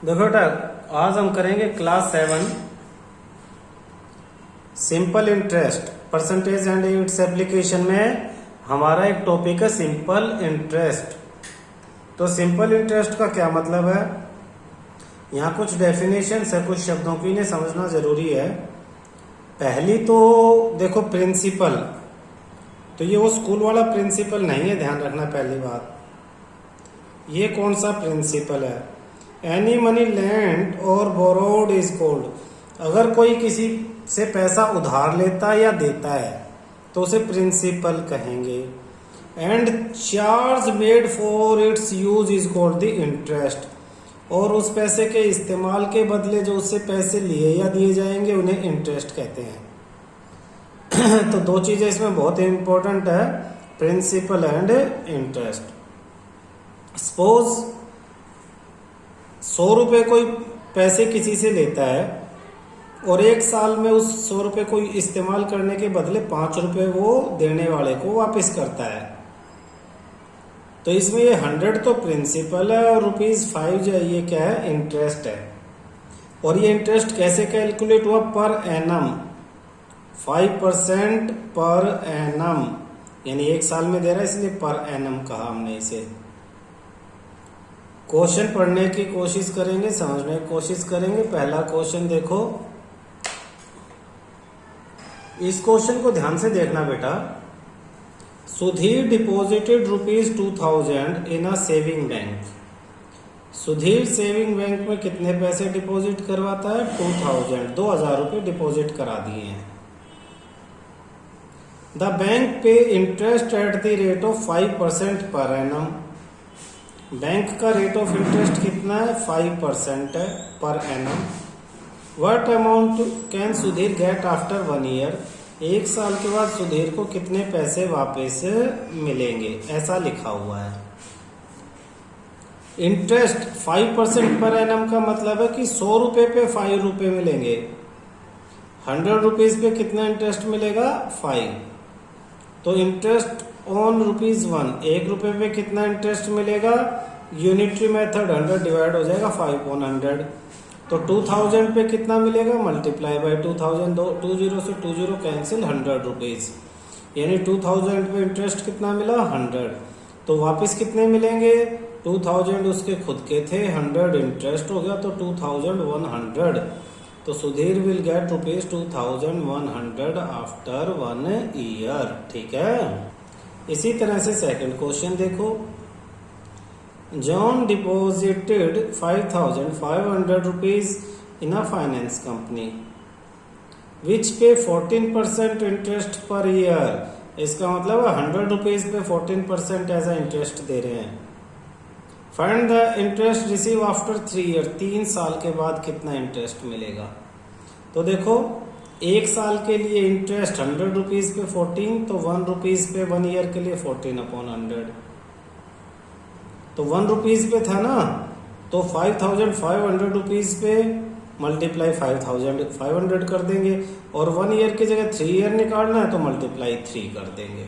देखो बेटा, आज हम करेंगे class 7 simple interest percentage and its application में हमारा एक टॉपिक है सिंपल इंटरेस्ट। तो सिंपल इंटरेस्ट का क्या मतलब है, यहाँ कुछ डेफिनेशन है, कुछ शब्दों की इन्हें समझना जरूरी है। पहली तो देखो प्रिंसिपल, तो ये वो स्कूल वाला प्रिंसिपल नहीं है, ध्यान रखना पहली बात। ये कौन सा प्रिंसिपल है? एनी मनी लैंड और बोरोड इज कॉल्ड, अगर कोई किसी से पैसा उधार लेता है या देता है तो उसे प्रिंसिपल कहेंगे। And charge made for its use is called the interest, और उस पैसे के इस्तेमाल के बदले जो उससे पैसे लिए या दिए जाएंगे उन्हें इंटरेस्ट कहते हैं। तो दो चीजें इसमें बहुत इंपॉर्टेंट है, प्रिंसिपल एंड इंटरेस्ट। सपोज 100 रुपए कोई पैसे किसी से लेता है और एक साल में उस 100 रुपए को इस्तेमाल करने के बदले 5 रुपए वो देने वाले को वापस करता है, तो इसमें ये 100 तो प्रिंसिपल है और ₹5 जो है ये क्या है, इंटरेस्ट है। और ये इंटरेस्ट कैसे कैलकुलेट हुआ? पर एनम, 5% पर एनम, यानी एक साल में दे रहा है इसलिए पर एनम कहा हमने इसे। क्वेश्चन पढ़ने की कोशिश करेंगे, समझने की कोशिश करेंगे। पहला क्वेश्चन देखो, इस क्वेश्चन को ध्यान से देखना बेटा। Sudhir deposited ₹2000 in a saving bank. Sudhir saving bank में कितने पैसे डिपॉजिट करवाता है? 2000 रुपए डिपॉजिट करा दिए हैं। द बैंक पे interest at the rate of 5% per annum. Bank का रेट ऑफ इंटरेस्ट कितना है? 5% है per annum. What amount can Sudhir get after 1 year? एक साल के बाद सुधीर को कितने पैसे वापस मिलेंगे, ऐसा लिखा हुआ है। इंटरेस्ट 5% पर एनम का मतलब है कि 100 रुपए पे 5 रुपए मिलेंगे। 100 रुपीज पे कितना इंटरेस्ट मिलेगा? 5। तो इंटरेस्ट ऑन ₹1, 1 रुपए पे कितना इंटरेस्ट मिलेगा? यूनिटरी मेथड 100 डिवाइड हो जाएगा 5/100। तो 2000 पे कितना मिलेगा? मल्टीप्लाई बाय 2000, 2 जीरो से 2 जीरो कैंसिल, 100 रुपीज, यानी 2000 पे इंटरेस्ट कितना मिला? 100। तो वापस कितने मिलेंगे? 2000 उसके खुद के थे, 100 इंटरेस्ट हो गया तो 2100। तो Sudhir will get ₹2100 after 1 year. ठीक है। इसी तरह से सेकंड क्वेश्चन देखो। John deposited 5500 rupees in a finance company which पे 14% इंटरेस्ट पर ईयर। इसका मतलब 100 रुपीज पे 14% ऐसा इंटरेस्ट दे रहे हैं। Find the interest receive after 3 year, 3 साल के बाद कितना इंटरेस्ट मिलेगा। तो देखो, एक साल के लिए इंटरेस्ट 100 रुपीज पे 14, तो 1 रुपीज पे 1 ईयर के लिए 14/100। तो 1 रुपीज पे था ना, तो 5500 रुपीज पे मल्टीप्लाई 5500 कर देंगे, और 1 ईयर की जगह 3 ईयर निकालना है तो मल्टीप्लाई 3 कर देंगे।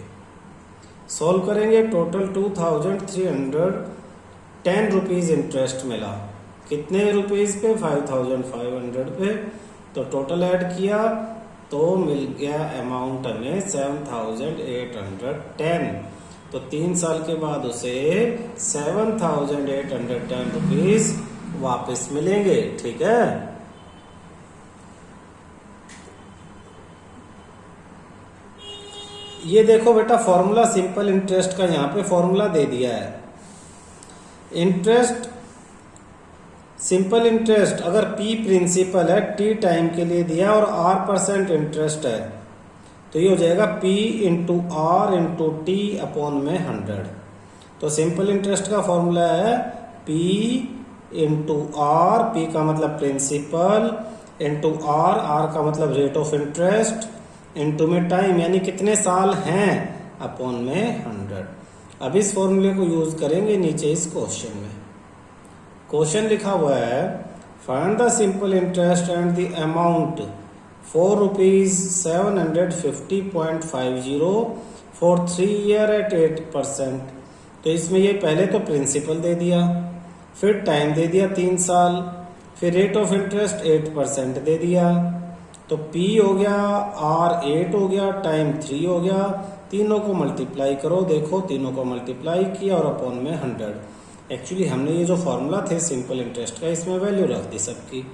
सॉल्व करेंगे, टोटल 2310 रुपीज इंटरेस्ट मिला। कितने रुपीज पे? 5500 पे। तो टोटल ऐड किया तो मिल गया अमाउंट हमें 7810। तो 3 साल के बाद उसे 7810 रुपीज वापस मिलेंगे। ठीक है। ये देखो बेटा, फॉर्मूला सिंपल इंटरेस्ट का यहाँ पे फॉर्मूला दे दिया है। इंटरेस्ट, सिंपल इंटरेस्ट अगर P प्रिंसिपल है, T टाइम के लिए दिया और R% इंटरेस्ट है, तो ये हो जाएगा P into R into T upon में 100। तो सिंपल इंटरेस्ट का फॉर्मूला है P इंटू R, P का मतलब प्रिंसिपल, इंटू R का मतलब रेट ऑफ इंटरेस्ट, इंटू में टाइम यानी कितने साल हैं, अपॉन में 100। अब इस फॉर्मूले को यूज करेंगे नीचे इस क्वेश्चन में। क्वेश्चन लिखा हुआ है, find the simple interest and the amount ₹750.50 for 3 year at 8%। तो इसमें ये पहले तो प्रिंसिपल दे दिया, फिर टाइम दे दिया 3 साल, फिर रेट ऑफ इंटरेस्ट 8% दे दिया। तो P हो गया, R 8 हो गया, टाइम 3 हो गया। तीनों को मल्टीप्लाई करो, देखो तीनों को मल्टीप्लाई किया और अपॉन में 100। एक्चुअली हमने ये जो फॉर्मूला थे सिंपल इंटरेस्ट का, इसमें वैल्यू रख दी सबकी।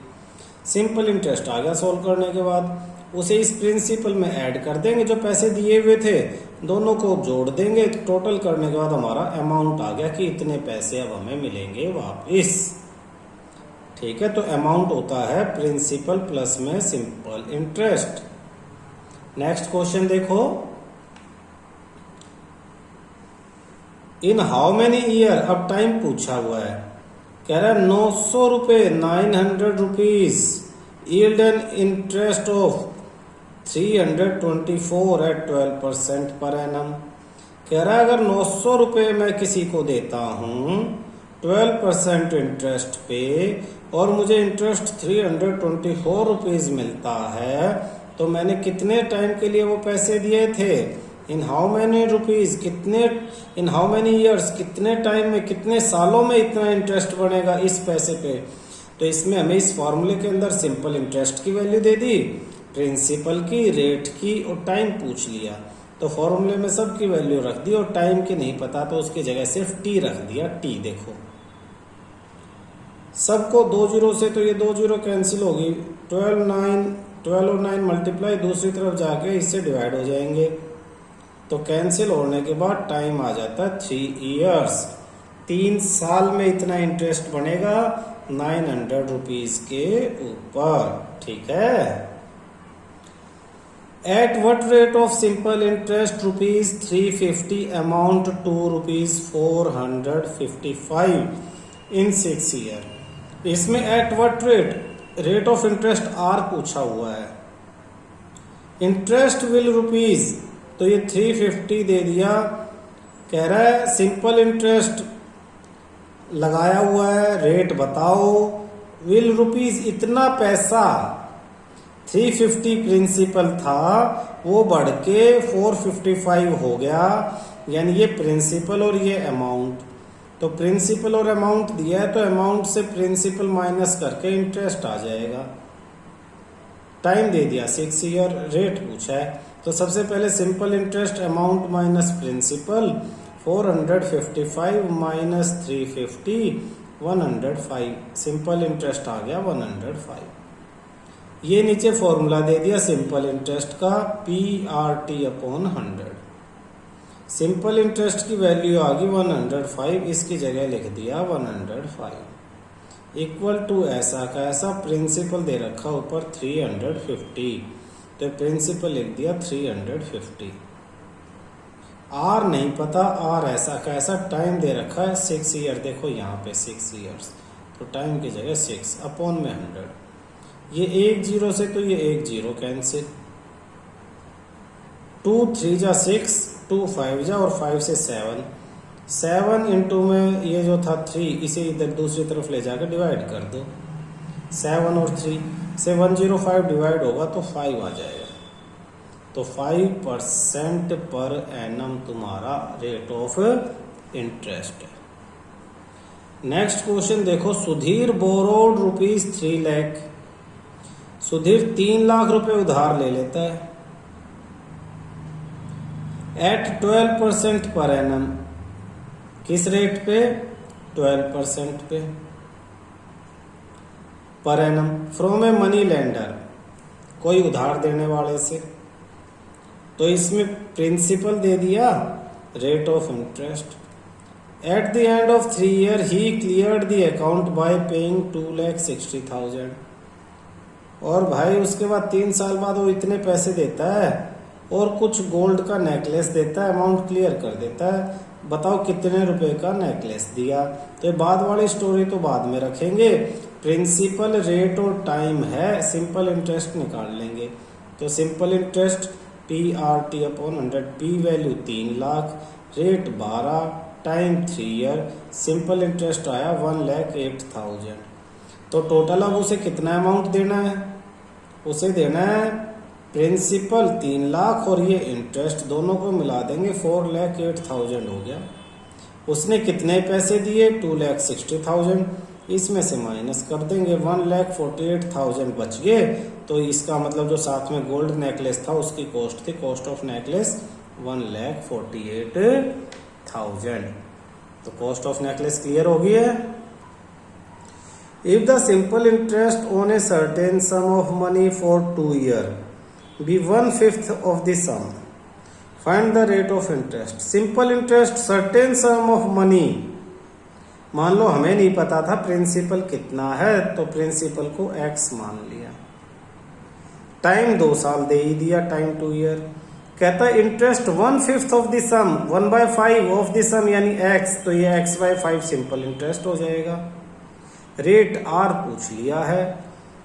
सिंपल इंटरेस्ट आ गया सॉल्व करने के बाद, उसे इस प्रिंसिपल में ऐड कर देंगे, जो पैसे दिए हुए थे दोनों को जोड़ देंगे, टोटल करने के बाद हमारा अमाउंट आ गया कि इतने पैसे अब हमें मिलेंगे वापस। ठीक है, तो अमाउंट होता है प्रिंसिपल प्लस में सिंपल इंटरेस्ट। नेक्स्ट क्वेश्चन देखो, इन हाउ मेनी ईयर, अब टाइम पूछा हुआ है, कह रहा है 900 रुपये 900 rupees yield an interest of 324 at 12% per annum. कह रहा है अगर 900 रुपये मैं किसी को देता हूं 12% इंटरेस्ट पे और मुझे इंटरेस्ट 324 रुपीज मिलता है, तो मैंने कितने टाइम के लिए वो पैसे दिए थे, इन हाउ मैनी रुपीज, कितने, इन हाउ मैनी ईयर्स, कितने टाइम में, कितने सालों में इतना इंटरेस्ट बनेगा इस पैसे पे। तो इसमें हमें इस फॉर्मूले के अंदर सिंपल इंटरेस्ट की वैल्यू दे दी, प्रिंसिपल की, रेट की और टाइम पूछ लिया। तो फॉर्मूले में सबकी वैल्यू रख दी और टाइम की नहीं पता तो उसकी जगह सिर्फ टी रख दिया। टी देखो सबको 2 जीरो से, तो ये 2 जीरो कैंसिल होगी, 12 और 9 मल्टीप्लाई दूसरी तरफ जाके इससे डिवाइड हो जाएंगे। तो कैंसिल होने के बाद टाइम आ जाता है 3 ईयर्स। 3 साल में इतना इंटरेस्ट बनेगा 900 रुपीज के ऊपर। ठीक है, at what rate of simple interest rupees 350 amount to rupees 455 in 6 year. इसमें at what rate, rate of interest R पूछा हुआ है, इंटरेस्ट विल रुपीज, तो ये 350 दे दिया। कह रहा है सिंपल इंटरेस्ट लगाया हुआ है, रेट बताओ, विल रुपीज इतना पैसा, 350 प्रिंसिपल था वो बढ़ के 455 हो गया, यानी ये प्रिंसिपल और ये अमाउंट। तो प्रिंसिपल और अमाउंट दिया है तो अमाउंट से प्रिंसिपल माइनस करके इंटरेस्ट आ जाएगा। टाइम दे दिया 6 ईयर, रेट पूछा है तो सबसे पहले simple interest amount minus principal, 455 minus 350 105, simple interest आ गया 105। ये नीचे फॉर्मूला दे दिया सिंपल इंटरेस्ट का, PRT अपॉन 100। सिंपल इंटरेस्ट की वैल्यू आ गई 105, इसकी जगह लिख दिया 105 इक्वल टू ऐसा का ऐसा, प्रिंसिपल दे रखा ऊपर 350, तो प्रिंसिपल लिख दिया 350। आर नहीं पता, आर ऐसा का ऐसा, टाइम दे रखा है 6 ईयर, देखो यहाँ पे 6 ईयर्स, तो टाइम की जगह 6 अपॉन में 100। ये 1 जीरो से तो ये 1 जीरो कैंसिल, 2 3 जा 6, 2 5 जा और 5 से 7 इंटू में ये जो था 3, इसे इधर दूसरी तरफ ले जाकर डिवाइड कर दो, 7 और 3 से 105 डिवाइड होगा तो 5 आ जाएगा। तो 5% पर एनम तुम्हारा रेट ऑफ इंटरेस्ट है। नेक्स्ट क्वेश्चन देखो, सुधीर बोरोड रुपीज 3 लाख, सुधीर 3 लाख रुपए उधार ले लेता है एट 12% पर एनम, किस रेट पे, 12% पे per annum, from a money lender, कोई उधार देने वाले से। तो इसमें प्रिंसिपल दे दिया, rate of interest. At the end of 3 year he cleared the account by paying 2,60,000। और भाई उसके बाद 3 साल बाद वो इतने पैसे देता है और कुछ गोल्ड का नेकलेस देता है, अमाउंट क्लियर कर देता है। बताओ कितने रुपए का नेकलेस दिया। तो ये बाद वाली स्टोरी तो बाद में रखेंगे, प्रिंसिपल, रेट और टाइम है, सिंपल इंटरेस्ट निकाल लेंगे। तो simple interest PRT upon 100, P value 3 lakh, rate 12, time 3 year, simple interest आया 1,08,000। तो टोटल अब उसे कितना अमाउंट देना है, उसे देना है प्रिंसिपल 3 लाख और ये इंटरेस्ट, दोनों को मिला देंगे 4,08,000 हो गया। उसने कितने पैसे दिए 2,60,000, इसमें से माइनस कर देंगे 1,48,000 बच गए। तो इसका मतलब जो साथ में गोल्ड नेकलेस था उसकी कॉस्ट थी, कॉस्ट ऑफ नेकलेस 1,48,000। तो कॉस्ट ऑफ नेकलेस क्लियर हो गई है। If the simple interest on a certain sum of money for 2 years be 1/5 of the sum, find the rate of interest. Simple interest certain sum of money, मान लो हमें नहीं पता था principal कितना है, तो प्रिंसिपल को x मान लिया, टाइम 2 साल दे ही दिया, टाइम 2 years। कहता है interest 1/5 of the sum, 1/5 of the sum यानी x, तो ये x/5 सिंपल इंटरेस्ट हो जाएगा। रेट r पूछ लिया है,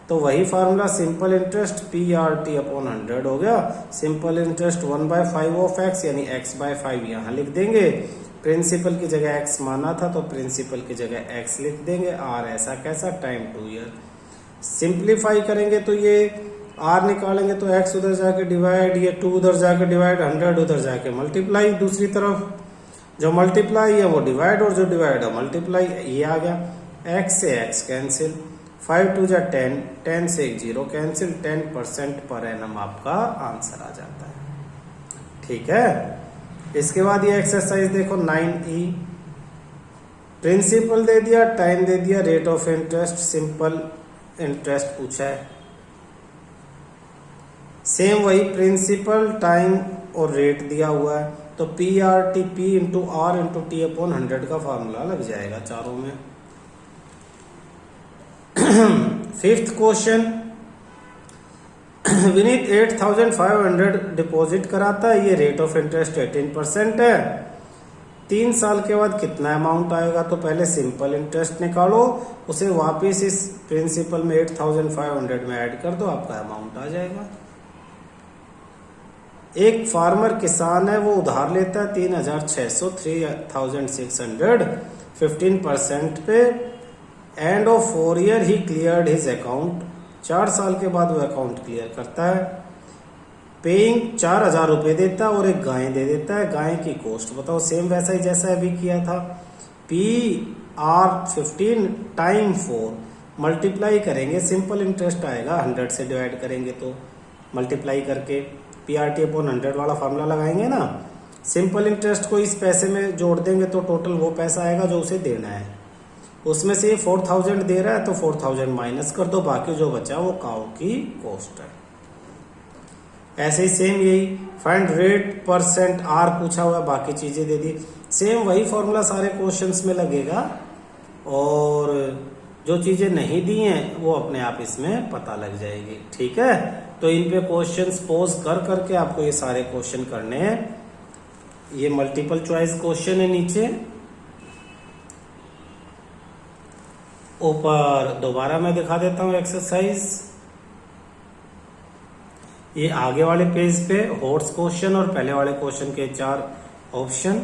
तो वही फार्मूला सिंपल इंटरेस्ट PRT/100 हो गया। सिंपल इंटरेस्ट 1/5 ऑफ x यानी x/5 यहाँ लिख देंगे। प्रिंसिपल की जगह x माना था तो प्रिंसिपल की जगह x लिख देंगे। r ऐसा कैसा, टाइम 2 years। सिंप्लीफाई करेंगे तो ये r निकालेंगे तो x उधर जाके डिवाइड, ये 2 उधर जाके डिवाइड, 100 उधर जाके मल्टीप्लाई, दूसरी तरफ जो मल्टीप्लाई है वो डिवाइड और जो डिवाइड है मल्टीप्लाई, ये आ गया। x से x कैंसिल, 5 2 जा 10, 10 से 1 0 कैंसिल, 10% पर एनम आपका आंसर आ जाता है। ठीक है, इसके बाद ये एक्सरसाइज देखो 9E, प्रिंसिपल दे दिया, टाइम दे दिया, rate of interest, simple interest पूछा है। सेम वही प्रिंसिपल, टाइम और रेट दिया हुआ है, तो PRT P into R into T/100 का फॉर्मूला लग जाएगा चारों में। 5th क्वेश्चन, विनीत 8,500 डिपॉजिट कराता है, ये रेट ऑफ इंटरेस्ट 18% है। 3 साल के बाद कितना अमाउंट आएगा, तो पहले सिंपल इंटरेस्ट निकालो, उसे वापस इस प्रिंसिपल में 8,500 में ऐड कर दो, आपका अमाउंट आ जाएगा। एक फार्मर किसान है, वो उधार लेता है 3,600, 3,600 15% पे, end of 4 years he cleared his account, 4 साल के बाद वो अकाउंट क्लियर करता है। पेइंग 4,000 रुपये देता है और एक गाय दे देता है, गाय की कॉस्ट बताओ। सेम वैसा ही जैसा अभी किया था, PR15 टाइम 4 मल्टीप्लाई करेंगे, सिंपल इंटरेस्ट आएगा, 100 से डिवाइड करेंगे तो मल्टीप्लाई करके PRT/100 वाला फार्मूला लगाएंगे ना। सिंपल इंटरेस्ट को इस पैसे में जोड़ देंगे तो टोटल वो पैसा आएगा जो उसे देना है। उसमें से 4,000 दे रहा है तो 4,000 माइनस कर दो, बाकी जो बचा वो काउ की कॉस्ट है। ऐसे ही सेम यही फाइंड रेट परसेंट, R पूछा हुआ है, बाकी चीजें दे दी। सेम वही फॉर्मूला सारे क्वेश्चंस में लगेगा, और जो चीजें नहीं दी हैं वो अपने आप इसमें पता लग जाएगी। ठीक है, तो इन पे क्वेश्चंस पोज कर करके आपको ये सारे क्वेश्चन करने हैं। ये मल्टीपल चॉइस क्वेश्चन है नीचे, ऊपर दोबारा मैं दिखा देता हूं एक्सरसाइज। ये आगे वाले पेज पे हॉट्स क्वेश्चन और पहले वाले क्वेश्चन के 4 ऑप्शन।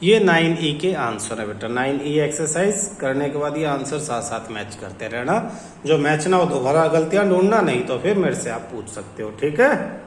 ये 9E के आंसर है बेटा। 9E एक्सरसाइज करने के बाद ये आंसर साथ साथ मैच करते रहना, जो मैच ना हो दोबारा गलतियां ढूंढना, नहीं तो फिर मेरे से आप पूछ सकते हो। ठीक है।